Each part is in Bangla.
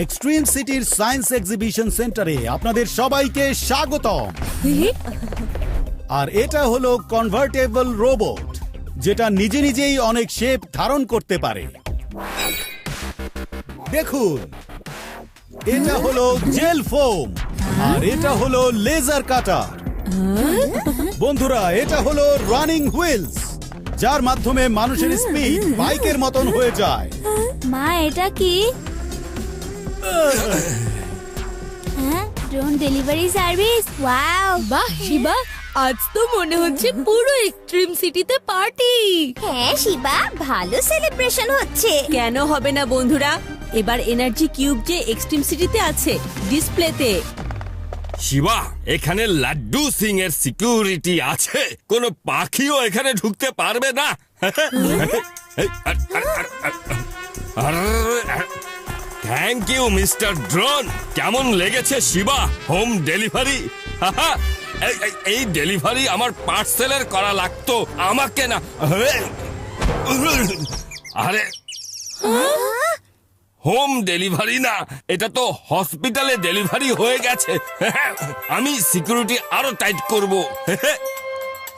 এক্সট্রিম সিটির সায়েন্স এক্সিবিশন সেন্টারে আপনাদের সবাইকে স্বাগতম। আর এটা হলো কনভার্টেবল রোবট, যেটা নিজে নিজেই অনেক শেপ ধারণ করতে পারে। দেখুন, এটা হলো জেল ফোম, আর এটা হলো লেজার কাটার। বন্ধুরা, এটা হলো রানিং হুইলস, যার মাধ্যমে মানুষের স্পিড বাইকের মতন হয়ে যায়। মা, এটা কি? Drone delivery service. ওয়াও, বাহ শিবা, আজ তো মনে হচ্ছে পুরো এক্সট্রিম সিটিতে পার্টি। হ্যাঁ শিবা, ভালো সেলিব্রেশন হচ্ছে। কেন হবে না বন্ধুরা, এবার এনার্জি কিউব যে এক্সট্রিম সিটিতে আছে ডিসপ্লেতে। শিবা, এখানে লাড্ডু সিং এর সিকিউরিটি আছে, কোনো পাখিও এখানে ঢুকতে পারবে না। Thank you mister drone. কেমন লেগেছে শিবা হোম ডেলিভারি? এই ডেলিভারি আমার পার্সেলের করা লাগতো, আমাকে না। আরে হোম ডেলিভারি না, এটা তো হসপিটালে ডেলিভারি হয়ে গেছে। আমি সিকিউরিটি আরো টাইট করব।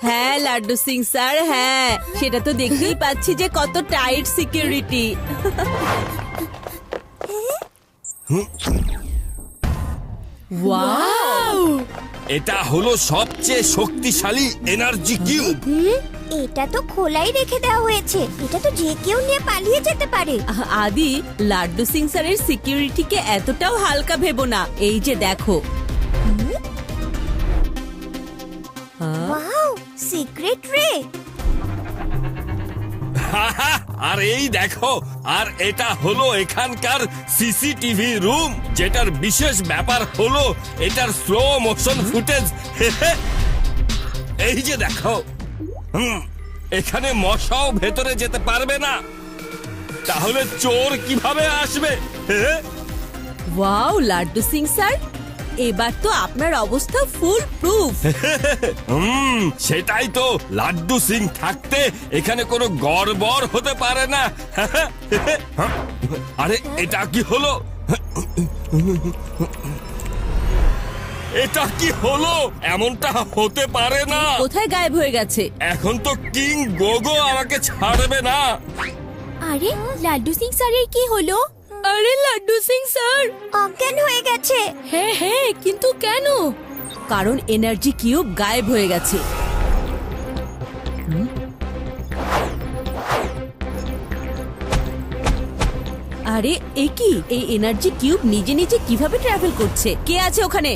হ্যাঁ লাড্ডু সিং স্যার, হ্যাঁ সেটা তো দেখতেই পাচ্ছি যে কত টাইট সিকিউরিটি। ওয়াও, এটা হলো সবচেয়ে শক্তিশালী এনার্জি কিউব। এটা তো খোলাই রেখে দেওয়া হয়েছে, এটা তো যে কেউ নিয়ে পালিয়ে যেতে পারে। আদি, লাড্ডু সিং স্যারের সিকিউরিটিকে এতটাও হালকা ভেবো না। এই যে দেখো। ওয়াও, সিক্রেট রে। আর এই দেখো, আর এটা হলো এখানকার সিসিটিভি রুম, যেটার বিশেষ ব্যাপার হলো এটার স্লো মোশন ফুটেজ। এই যে দেখো, এখানে মশাও ভেতরে যেতে পারবে না, তাহলে চোর কিভাবে আসবে? ওয়াও লাড্ডু সিং স্যার, এবার তো আপনার অবস্থা ফুল প্রুফ। সেটাই তো, লাড্ডু সিং থাকতে এখানে কোনো গড়বড় হতে পারে না। আরে এটা কি হলো? এটা কি হলো? এমনটা হতে পারে না। কোথায় গায়েব হয়ে গেছে? এখন তো কিং গোগো আমাকে ছাড়বে না। আরে লাড্ডু সিং স্যারের কি হলো? আরে লাড্ডু সিং স্যার অজ্ঞান হয়ে গেছে। হ্যাঁ হ্যাঁ, কিন্তু কেন? কারণ এনার্জি কিউব গায়েব হয়ে গেছে। আরে এ কি? এই এনার্জি কিউব নিজে নিজে কিভাবে ট্রাভেল করছে? কে আছে ওখানে?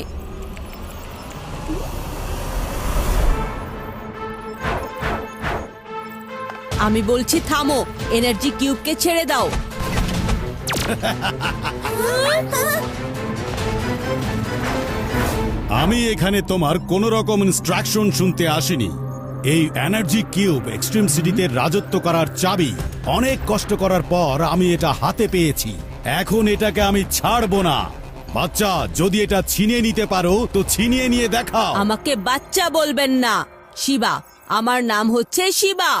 আমি বলছি থামো, এনার্জি কিউবকে ছেড়ে দাও। আমি এখানে তোমার কোন রকম ইনস্ট্রাকশন শুনতে আসিনি। এই এনার্জি কিউব এক্সট্রিম সিটিতে রাজত্ব করার চাবি। অনেক কষ্ট করার পর আমি এটা হাতে পেয়েছি, এখন এটাকে আমি ছাড়বো না। বাচ্চা, যদি এটা ছিনিয়ে নিতে পারো তো ছিনিয়ে নিয়ে দেখাও। আমাকে বাচ্চা বলবেন না, শিবা। আমার নাম হচ্ছে শিবা।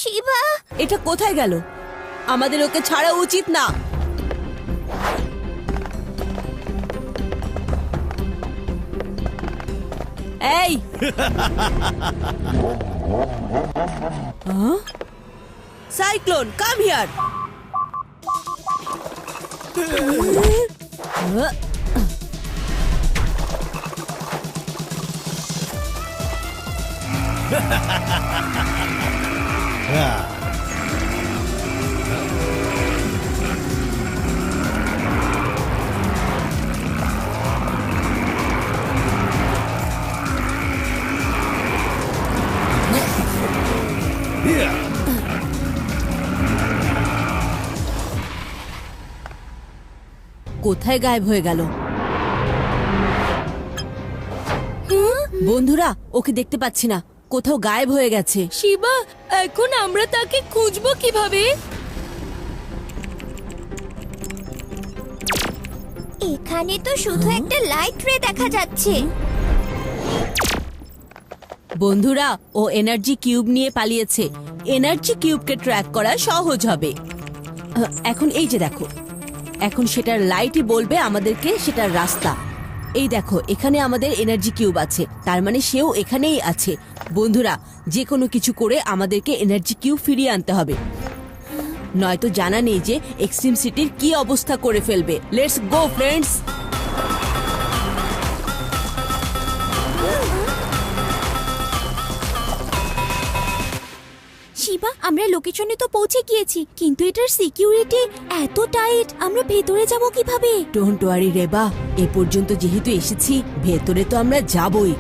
শিবা, এটা কোথায় গেল? আমাদের ওকে ছাড়া উচিত না। এই সাইক্লোন, কাম হিয়ার। কোথায় গায়েব হয়ে গেল? বন্ধুরা, ওকে দেখতে পাচ্ছি না, কোথাও গায়েব হয়ে গেছে। শিবা, এখন আমরা তাকে খুঁজবো কিভাবে? এখানে তো শুধু একটা লাইট রে দেখা যাচ্ছে। বন্ধুরা, ও এনার্জি কিউব নিয়ে পালিয়েছে। এনার্জি কিউবকে ট্র্যাক করা সহজ হবে। এখন এই যে দেখো, এখন সেটার লাইটই বলবে আমাদেরকে সেটার রাস্তা। এই দেখো, এখানে আমাদের এনার্জি কিউব আছে, তার মানে সেও এখানেই আছে। বন্ধুরা, যে কোনো কিছু করে আমাদেরকে এনার্জি কিউব ফিরিয়ে আনতে হবে, নয়তো জানা নেই যে এক্সট্রিম সিটির কি অবস্থা করে ফেলবে। Let's go friends. শিবা, আমরা লোকেশনে তো পৌঁছে গিয়েছি, কিন্তু এটার সিকিউরিটি এত টাইট, আমরা ভেতরে যাব কিভাবে? ডোন্ট ওয়ারি রেবা, এ পর্যন্ত যেহেতু এসেছি, ভেতরে তো আমরা যাবই।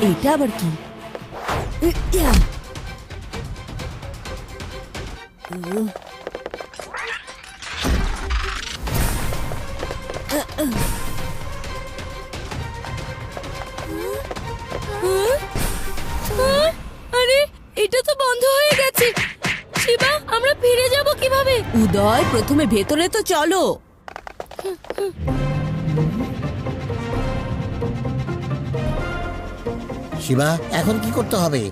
এটা আবার কি? ইয়া! আরে, এটা তো বন্ধ হয়ে গেছে। শিবা, আমরা ফিরে যাব কিভাবে? উদয়, প্রথমে ভেতরে তো চলো। শিবা, এখন কি করতে হবে?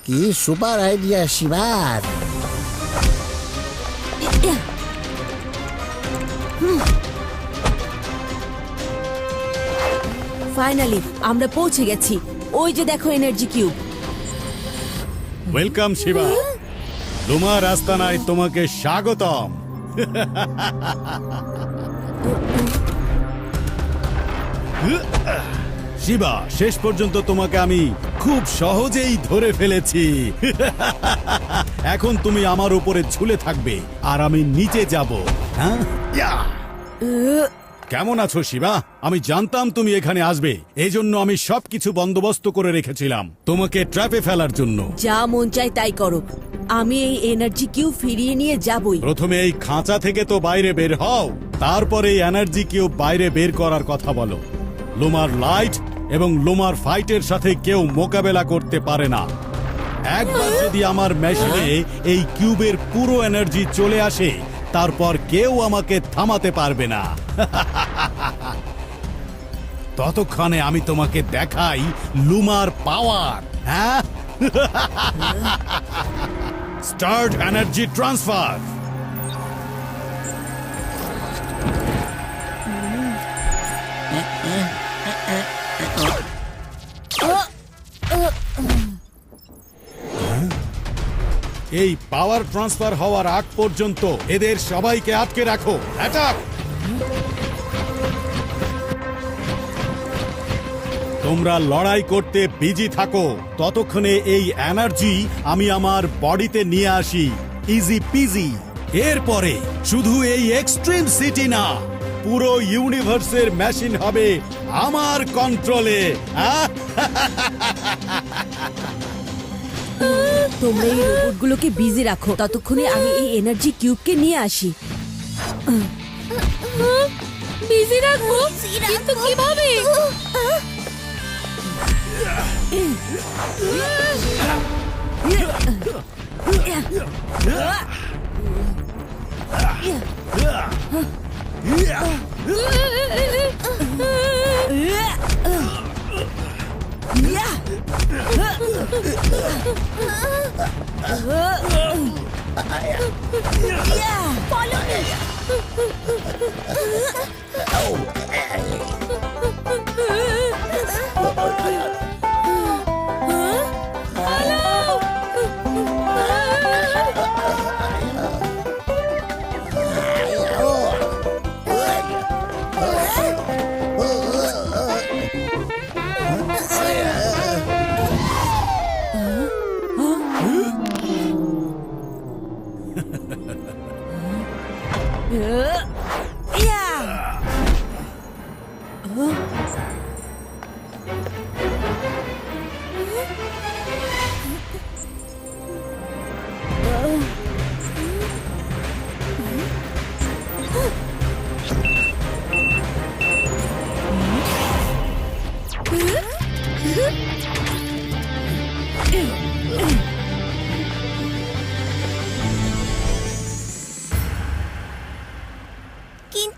কি সুপার আইডিয়া শিবার! ফাইনালি আমরা পৌঁছে গেছি। ওই যে দেখো energy cube. Welcome Shiba, Loomer আস্তানায় তোমাকে স্বাগতম। শিবা, শেষ পর্যন্ত তোমাকে আমি খুব সহজেই ধরে ফেলেছি। এখন তুমি আমার উপরে ঝুলে থাকবে আর আমি নিচে যাব। হ্যাঁ, ইয়া! কেমন আছো শিবা? আমি জানতাম তুমি এখানে আসবে, এই জন্য আমি সবকিছু বন্দোবস্ত করে রেখেছিলাম তোমাকে ট্র্যাপে ফেলার জন্য। যা মন চাই তাই করো, আমি এই এনার্জি কিউব ফিরিয়ে নিয়ে যাবই। প্রথমে এই খাঁচা থেকে তো বাইরে বের হও, তারপরে এই এনার্জি কিউব বাইরে বের করার কথা বলো। লুমার লাইট এবং লুমার ফাইটের সাথে কেউ মোকাবেলা করতে পারে না। একবার যদি আমার মেশিনে এই কিউবের পুরো এনার্জি চলে আসে, তারপর কেউ আমাকে থামাতে পারবে না। ততক্ষণে আমি তোমাকে দেখাই লুমার পাওয়ার। হ্যাঁ, স্টার্ট এনার্জি ট্রান্সফার। এই পাওয়ার ট্রান্সফার হওয়ার আগ পর্যন্ত এদের সবাইকে আটকে রাখো। অ্যাটাক! তোমরা লড়াই করতে বিজি থাকো, ততক্ষণে এই এনার্জি আমি আমার বডিতে নিয়ে আসি। Easy PG. এরপরে শুধু এই এক্সট্রিম সিটি না, পুরো ইউনিভার্সের মেশিন হবে আমার কন্ট্রোলে। তোমরা এই রোবটগুলোকে বিজি রাখো, ততক্ষণে আমি এই এনার্জি কিউবকে নিয়ে আসি। বিজি রাখবো? কিন্তু কিভাবে?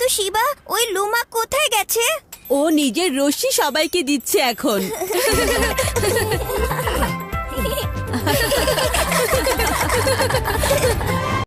কিন্তু শিবা, ওই লুমা কোথায় গেছে? ও নিজের রশ্মি সবাইকে দিচ্ছে এখন।